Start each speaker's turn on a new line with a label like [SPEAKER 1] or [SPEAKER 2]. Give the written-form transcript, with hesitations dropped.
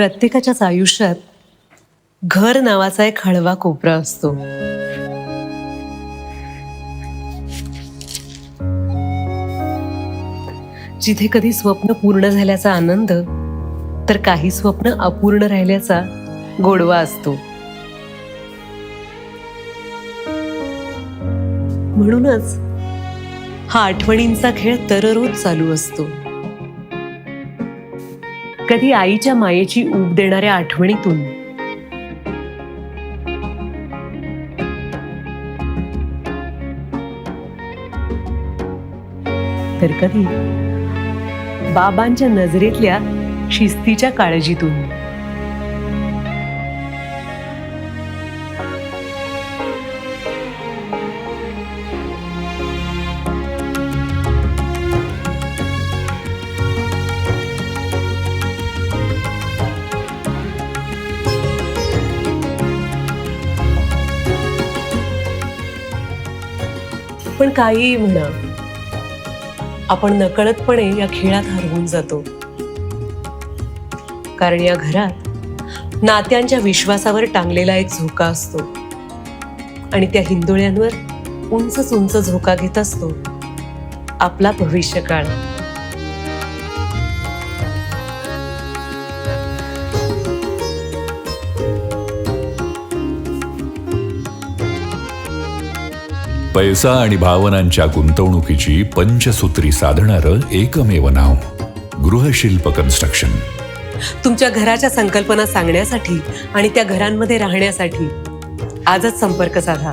[SPEAKER 1] प्रत्येकाच्याच आयुष्यात घर नावाचा एक हळवा कोपरा असतो. जिथे कधी स्वप्न पूर्ण झाल्याचा आनंद, तर काही स्वप्न अपूर्ण राहिल्याचा गोडवा असतो. म्हणूनच हा आठवणींचा खेळ दररोज चालू असतो. कधी आईच्या मायेची ऊब देणाऱ्या आठवणीतून, तर कधी बाबांच्या नजरेतल्या शिस्तीच्या काळजीतून. पण काहीही म्हणा, आपण नकळतपणे या खेळात हरवून जातो. कारण या घरात नात्यांच्या विश्वासावर टांगलेला एक झोका असतो आणि त्या हिंदोळ्यांवर उंच उंच झोका घेत असतो आपला भविष्यकाळ.
[SPEAKER 2] पैसा आणि भावनांच्या गुंतवणुकीची पंचसूत्री साधणारं एकमेव नाव गृहशिल्प कन्स्ट्रक्शन.
[SPEAKER 1] तुमच्या घराच्या संकल्पना सांगण्यासाठी आणि त्या घरांमध्ये राहण्यासाठी आजच संपर्क साधा.